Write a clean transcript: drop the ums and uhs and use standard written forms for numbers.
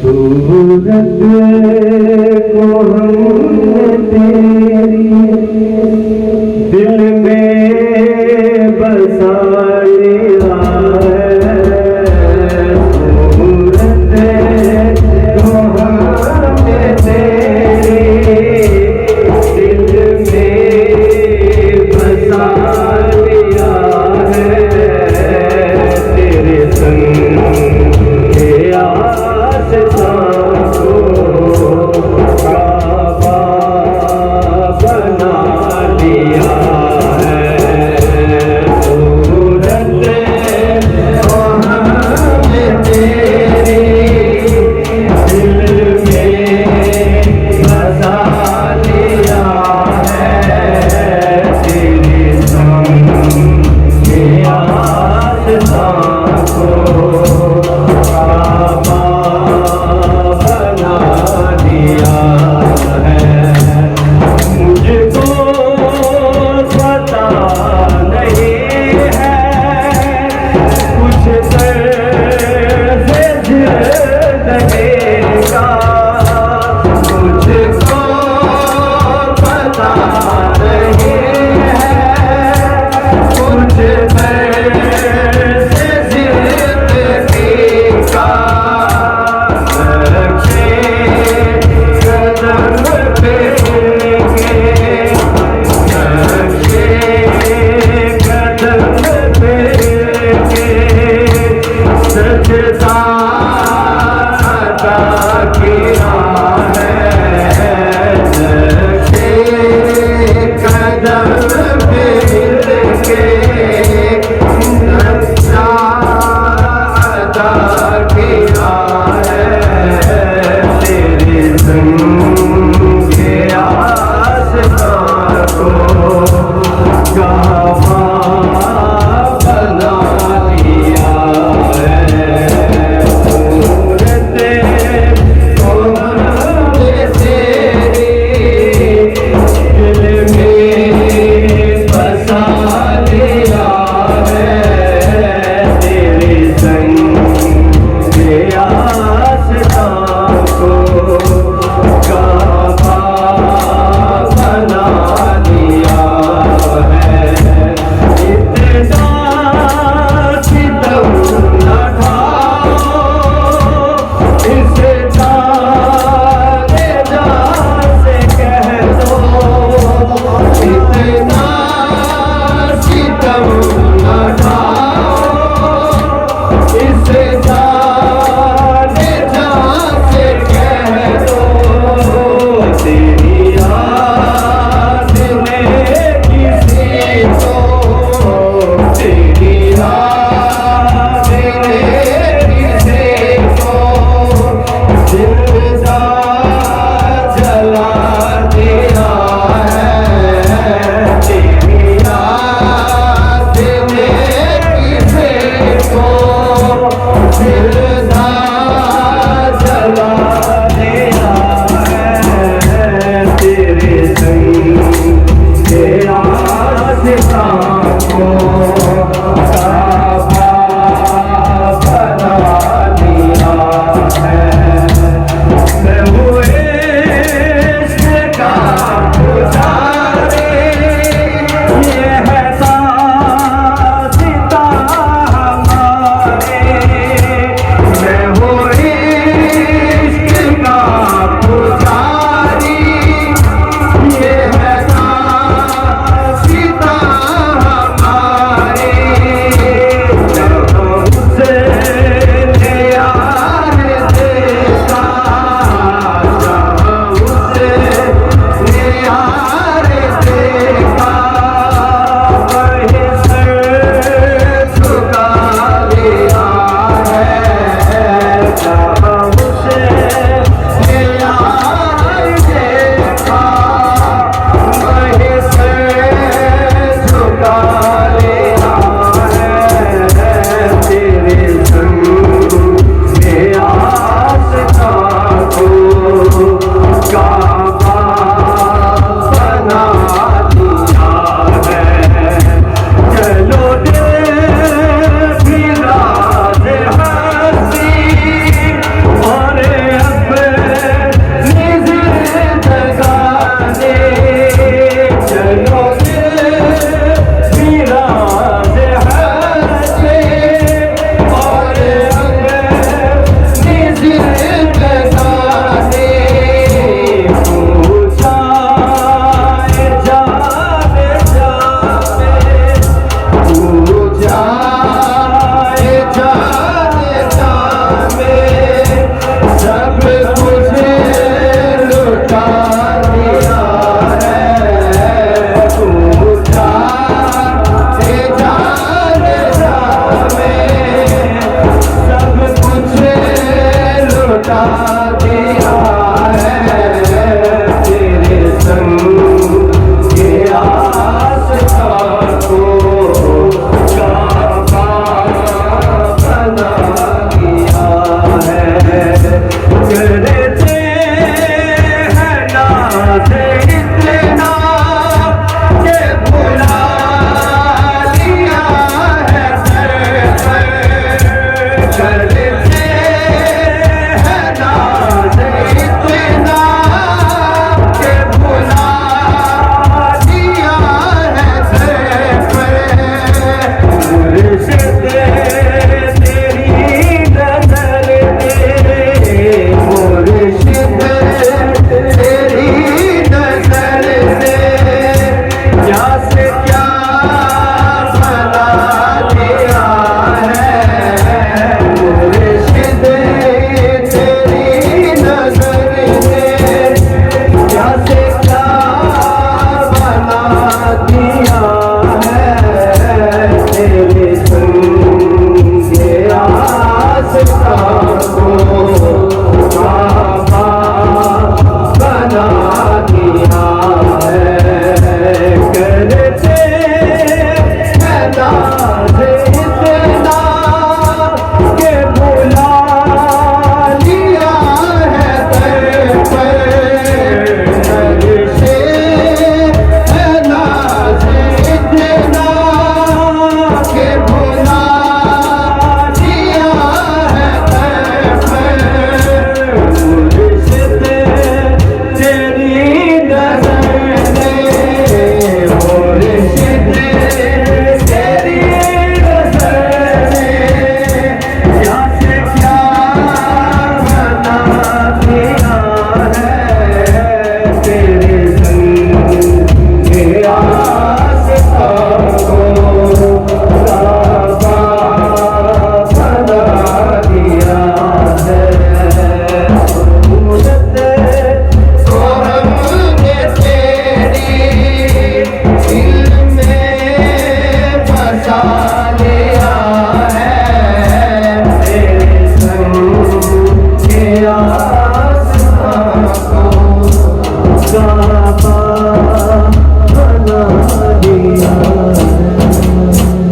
सूरत को हमने तेरी दिल में बसा लिया है। सूरत को हमने तेरी दिल में बसा लिया है। तेरे संग के बसा दिया है तेरे संग के आस्था को काबा बना दिया है। करते हैं नाज़ इतना के भुला दिया है सर पर। करते हैं नाज़ इतना के भुला दिया है सर पर। मुर्शिद तेरी नज़र से, मुर्शिद तेरी नज़र से क्या से क्या बना दिया है। मुर्शिद तेरी नज़र से क्या से क्या बना दिया है तेरे संग के आस्था को काबा बना दिया है। करते हैं नाज़ इतना के भुला लिया है सर पर। करते हैं नाज़ इतना के भुला दिया है सर पर। मुर्शिद तेरी नज़र से, मुर्शिद तेरी नज़र से क्या से क्या बना दिया है तेरे संग के आस्था को काबा बना दिया है। मूरत को हमने तेरी दिल में बसा लिया है तेरे संग के आस्था को